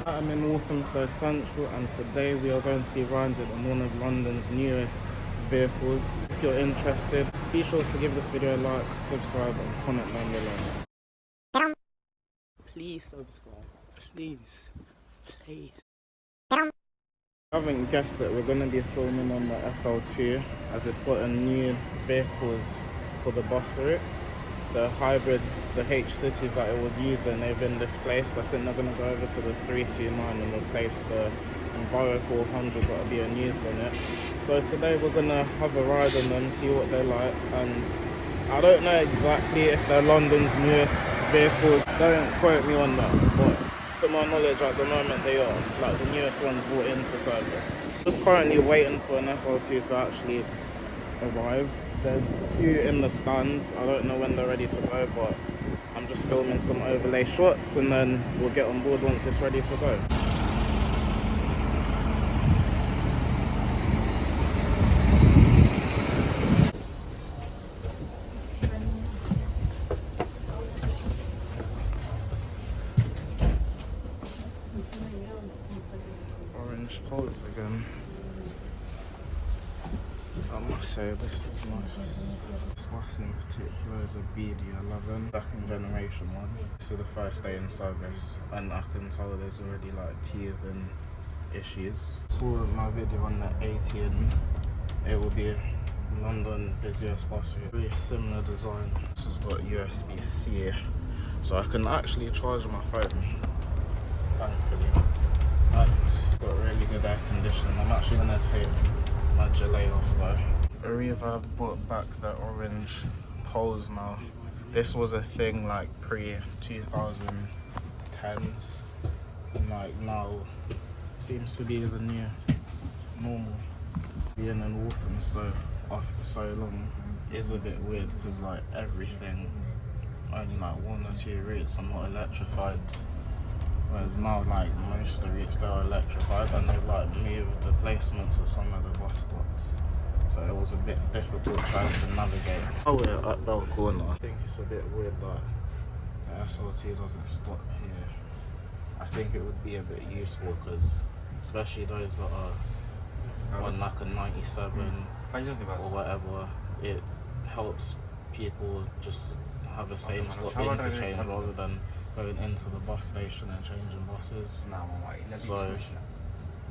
I'm in Walthamstow Central, and today we are going to be riding on one of London's newest vehicles. If you're interested, be sure to give this video a like, subscribe and comment down below. Please subscribe, please. I haven't guessed it, we're going to be filming on the SL2 as it's got a new vehicles for the bus route. The hybrids, the H cities that it was using, they've been displaced. I think they're going to go over to the 329 and replace the Enviro 400 that'll be a news on it. So today we're going to have a ride on them, see what they're like, and I don't know exactly if they're London's newest vehicles. Don't quote me on that, but to my knowledge at the moment they are, like the newest ones brought into service. Just currently waiting for an SL2 to actually arrive. There's two in the stands. I don't know when they're ready to go, but I'm just filming some overlay shots and then we'll get on board once it's ready to go. Orange poles again. I must say this is nice. This bus in particular is a BD11, second generation one. This is the first day in service and I can tell there's already like teething issues. Saw my video on the 18, it will be London busiest bus route. Very similar design. This has got USB-C, so I can actually charge my phone, thankfully. And it's got really good air conditioning. I'm actually going to take my gilet off though. Arriva have brought back the orange poles now. This was a thing like pre-2010s, and like now seems to be the new normal. Being in Walthamstow after so long is a bit weird because like everything, only like one or two routes are not electrified. Whereas now, like most of the routes, they're electrified, and they've like moved the placements of some of the bus stops. So it was a bit difficult trying to navigate. Oh, we're at Bell Corner. I think it's a bit weird that the SLT doesn't stop here. I think it would be a bit useful because, especially those that are on like a 97 or whatever, it helps people just have the same stop interchange rather than going into the bus station and changing buses. So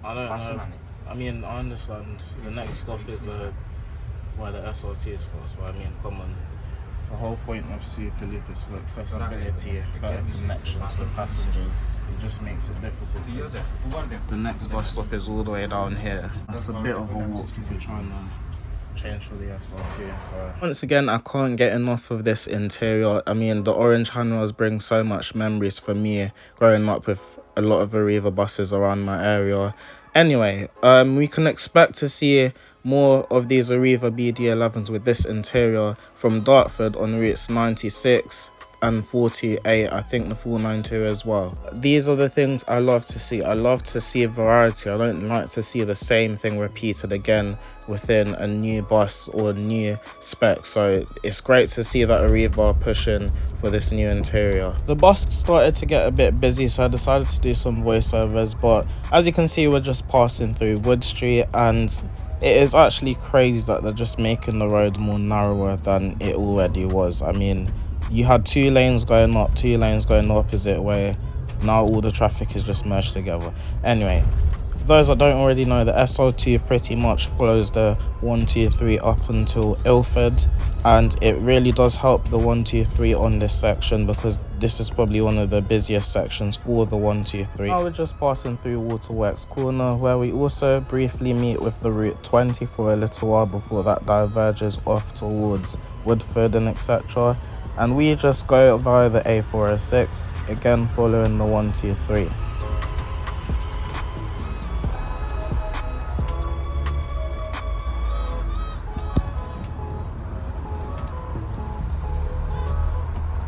I don't know. I mean, I understand the next stop is where the SRT stops, but I mean, come on. The whole point of Superloop is for accessibility, better connections for passengers. It just makes it difficult. The next bus stop is all the way down here. That's a bit of a walk if you're trying to change for the SRT. So once again, I can't get enough of this interior. I mean, the orange handrails bring so much memories for me growing up with a lot of Arriva buses around my area. Anyway, we can expect to see more of these Arriva BD11s with this interior from Dartford on routes 96 and 48, I think the 492 as well. These are the things I love to see. I love to see variety. I don't like to see the same thing repeated again within a new bus or new spec. So it's great to see that Arriva are pushing for this new interior. The bus started to get a bit busy, so I decided to do some voiceovers, but as you can see, we're just passing through Wood Street, and it is actually crazy that they're just making the road more narrower than it already was. I mean, you had 2 lanes going up, 2 lanes going the opposite way. Now all the traffic is just merged together. Anyway, for those that don't already know, the SL2 pretty much follows the 123 up until Ilford, and it really does help the 123 on this section because this is probably one of the busiest sections for the 123. Now we're just passing through Waterworks Corner, where we also briefly meet with the route 20 for a little while before that diverges off towards Woodford and etc. And we just go via the A406, again following the 123.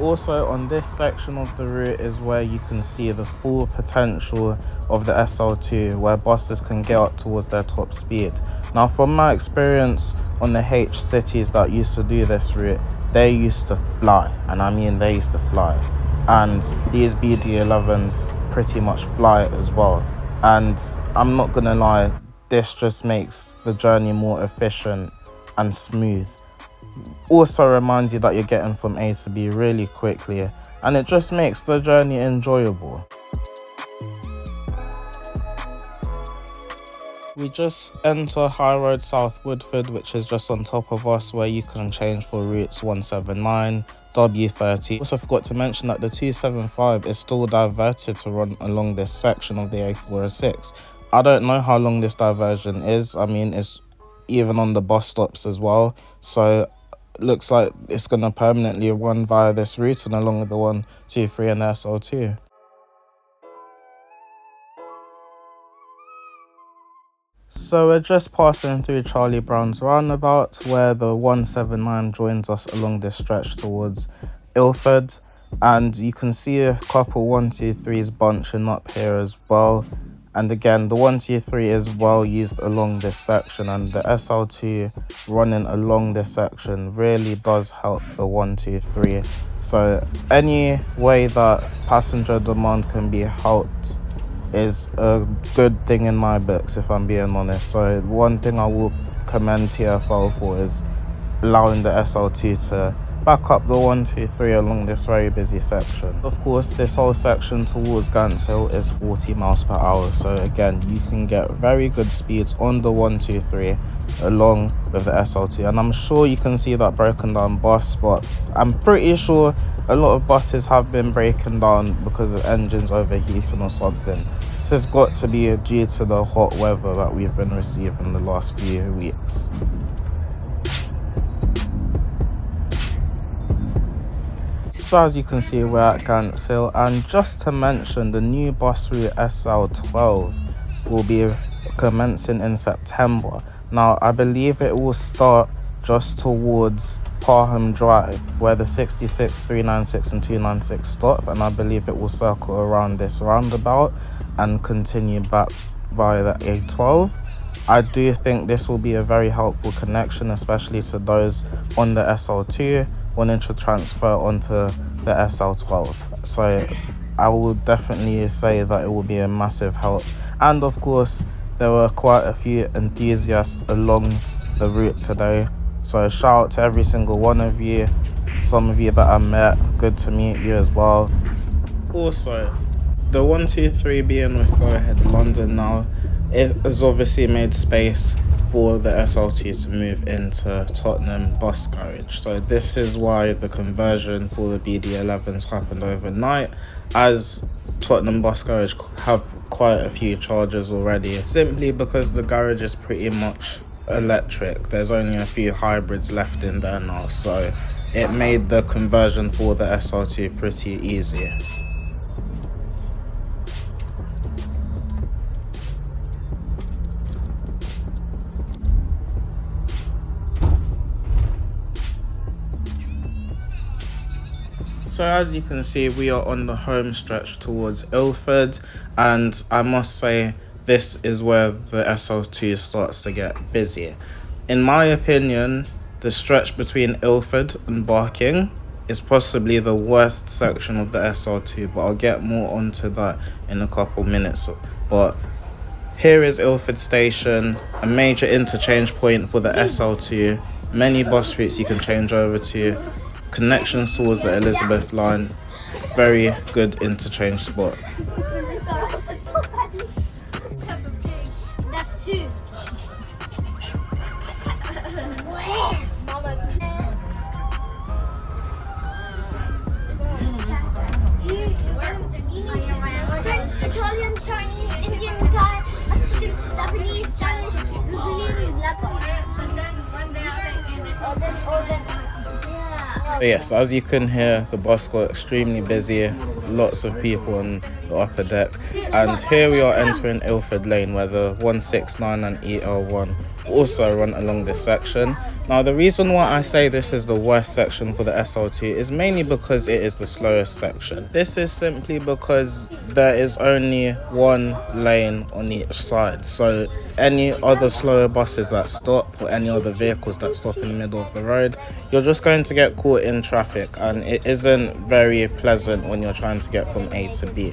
Also on this section of the route is where you can see the full potential of the SL2, where buses can get up towards their top speed. Now from my experience on the H cities that used to do this route, they used to fly, and I mean they used to fly. and these BD11s pretty much fly as well. And I'm not gonna lie, this just makes the journey more efficient and smooth. Also reminds you that you're getting from A to B really quickly, and it just makes the journey enjoyable. We just enter High Road South Woodford, which is just on top of us, where you can change for routes 179, W30. Also forgot to mention that the 275 is still diverted to run along this section of the A406. I don't know how long this diversion is. I mean, it's even on the bus stops as well. So it looks like it's going to permanently run via this route and along with the 123 and the SL2. So we're just passing through Charlie Brown's roundabout, where the 179 joins us along this stretch towards Ilford, and you can see a couple 123s bunching up here as well. And again, the 123 is well used along this section, and the SL2 running along this section really does help the 123. So any way that passenger demand can be helped is a good thing in my books, if I'm being honest. So one thing I will commend TfL for is allowing the SL2 to back up the 123 along this very busy section. Of course, this whole section towards Gants Hill is 40 miles per hour, so again, you can get very good speeds on the 123 along with the SL2. And I'm sure you can see that broken down bus, but I'm pretty sure a lot of buses have been breaking down because of engines overheating or something. This has got to be due to the hot weather that we've been receiving the last few weeks. So as you can see, we're at Gants Hill, and just to mention, the new bus route SL12 will be commencing in September. Now I believe it will start just towards Parham Drive, where the 66, 396 and 296 stop, and I believe it will circle around this roundabout and continue back via the A12. I do think this will be a very helpful connection, especially to those on the SL2 wanting to transfer onto the SL12. So I will definitely say that it will be a massive help. And of course, there were quite a few enthusiasts along the route today, so shout out to every single one of you. Some of you that I met, good to meet you as well. Also, the 123 being with Go Ahead London now, it has obviously made space for the SL2 to move into Tottenham Bus Garage. So this is why the conversion for the BD11s happened overnight, as Tottenham Bus Garage have quite a few chargers already, simply because the garage is pretty much electric. There's only a few hybrids left in there now, so it made the conversion for the SL2 pretty easy. So as you can see, we are on the home stretch towards Ilford, and I must say this is where the SL2 starts to get busy. In my opinion, the stretch between Ilford and Barking is possibly the worst section of the SL2, but I'll get more onto that in a couple minutes. But here is Ilford Station, a major interchange point for the SL2, many bus routes you can change over to, connections towards the Elizabeth line, very good interchange spot. That's two. French, Italian, Chinese, Indian, Thai, Mexican, Japanese, Spanish, Brazilian, But yes, as you can hear, the bus got extremely busy, lots of people on the upper deck, and here we are entering Ilford Lane, where the 169 and EL1 also run along this section. Now, the reason why I say this is the worst section for the SL2 is mainly because it is the slowest section. This is simply because there is only one lane on each side. So any other slower buses that stop or any other vehicles that stop in the middle of the road, you're just going to get caught in traffic, and it isn't very pleasant when you're trying to get from A to B.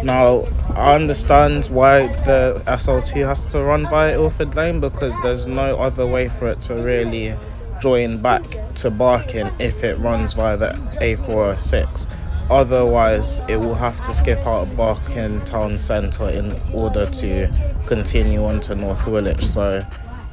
Now, I understand why the SL2 has to run via Ilford Lane, because there's no other way for it to really join back to Barking if it runs via the A406. Otherwise, it will have to skip out of Barking town centre in order to continue on to North Woolwich. So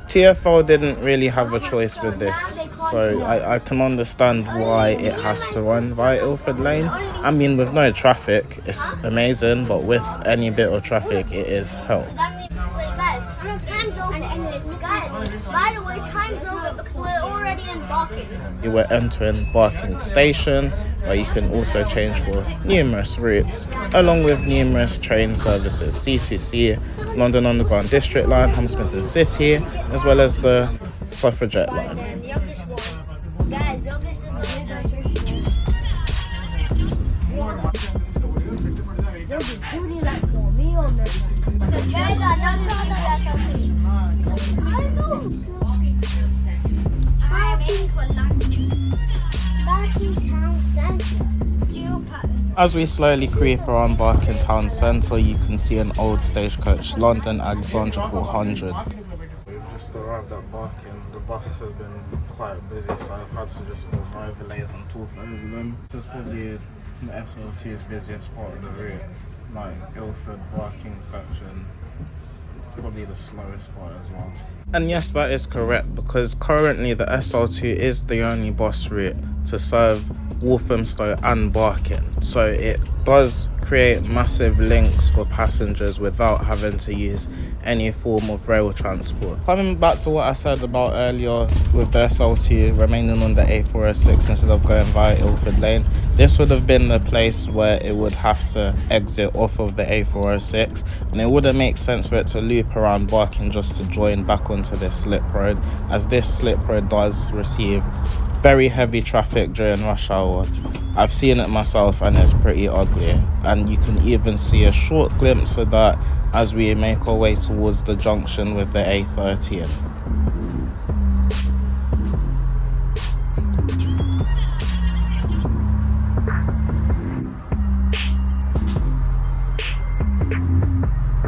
TfL didn't really have a choice with this, so I can understand why it has to run via Ilford Lane. I mean, with no traffic, it's amazing, but with any bit of traffic, it is hell. Time's over. And anyways, guys, by the way, time's over because we're already in Barking. You were entering Barking Station, where you can also change for numerous routes, along with numerous train services, C2C, London Underground District Line, Hammersmith and City, as well as the Suffragette Line. Guys, As we slowly creep around Barking town centre, you can see an old stagecoach, London Alexandra 400. We've just arrived at Barking. The bus has been quite busy, so I've had to just film overlays and talk over them. This is probably the SL2's busiest part of the route, like Ilford Barking section. It's probably the slowest part as well. And yes, that is correct, because currently the SL2 is the only bus route to serve Walthamstow and Barking, so it does create massive links for passengers without having to use any form of rail transport. Coming back to what I said about earlier with the SL2 remaining on the A406 instead of going via Ilford Lane, this would have been the place where it would have to exit off of the A406, and it wouldn't make sense for it to loop around Barking just to join back onto this slip road, as this slip road does receive very heavy traffic during rush hour. I've seen it myself and it's pretty ugly, and you can even see a short glimpse of that as we make our way towards the junction with the A13.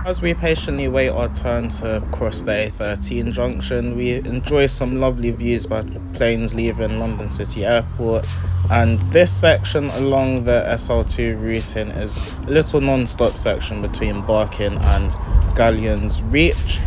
As we patiently wait our turn to cross the A13 junction, we enjoy some lovely views by planes leaving London City Airport, and this section along the SL2 routing is a little non-stop section between Barking and Galleons Reach,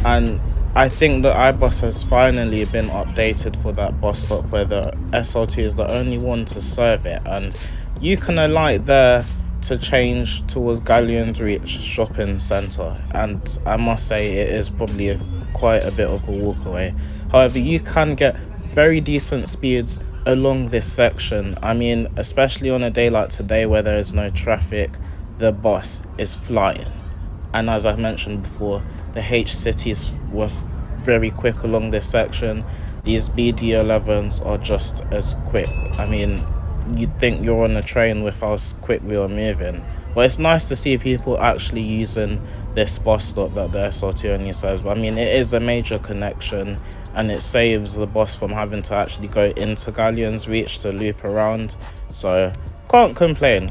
and I think the iBus has finally been updated for that bus stop where the SL2 is the only one to serve it, and you can alight there to change towards Galleons Reach shopping centre, and I must say it is probably quite a bit of a walk away. However, you can get very decent speeds along this section. I mean, especially on a day like today where there is no traffic, the bus is flying. And as I mentioned before, the H cities were very quick along this section. These BD11s are just as quick. I mean, you'd think you're on a train with how quick we are moving. But it's nice to see people actually using this bus stop that the SL2 only serves. But I mean, it is a major connection, and it saves the bus from having to actually go into Galleons Reach to loop around. So can't complain.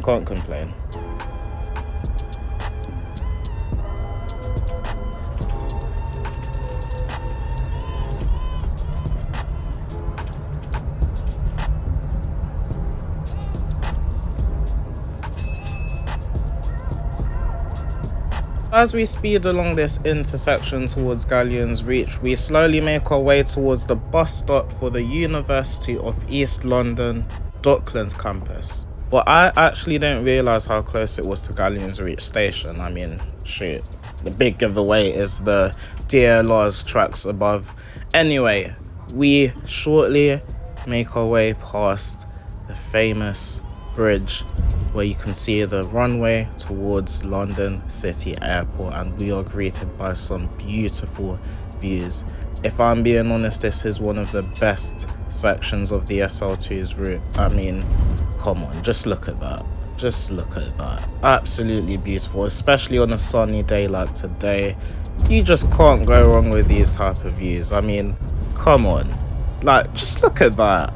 As we speed along this intersection towards Galleons Reach, we slowly make our way towards the bus stop for the University of East London Docklands campus. But I actually didn't realise how close it was to Galleons Reach station. I mean, shoot, the big giveaway is the DLR's tracks above. Anyway, we shortly make our way past the famous bridge where you can see the runway towards London City Airport, and we are greeted by some beautiful views. if I'm being honest, this is one of the best sections of the SL2's route. I mean, come on, just look at that. Just look at that. Absolutely beautiful, especially on a sunny day like today. You just can't go wrong with these type of views. I mean, come on. Like, just look at that.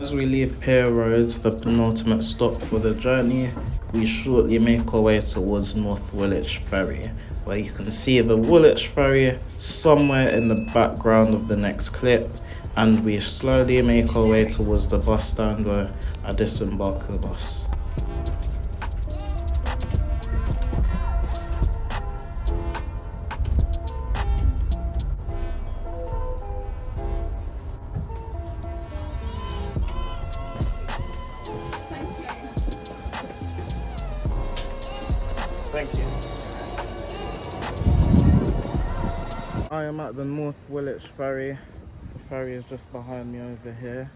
As we leave Pier Road, the penultimate stop for the journey, we shortly make our way towards North Woolwich Ferry, where you can see the Woolwich Ferry somewhere in the background of the next clip, and we slowly make our way towards the bus stand where I disembark the bus. Thank you. I am at the North Woolwich Ferry. The ferry is just behind me over here,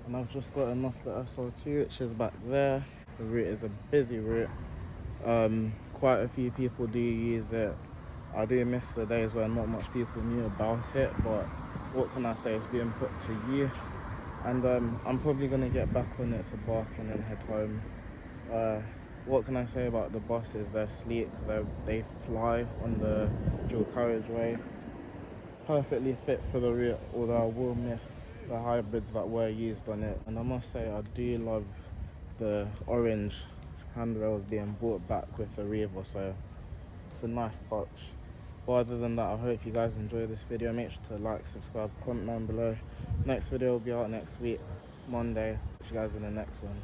and I've just gotten off the SL2, which is back there. The route is a busy route. Quite a few people do use it. I do miss the days where not much people knew about it, but what can I say, it's being put to use. And I'm probably going to get back on it to Barking and head home. What can I say about the buses? They're sleek, they fly on the dual carriageway. Perfectly fit for the route, although I will miss the hybrids that were used on it. And I must say, I do love the orange handrails being brought back with the Revo, so it's a nice touch. But other than that, I hope you guys enjoy this video. Make sure to like, subscribe, comment down below. Next video will be out next week, Monday. See you guys in the next one.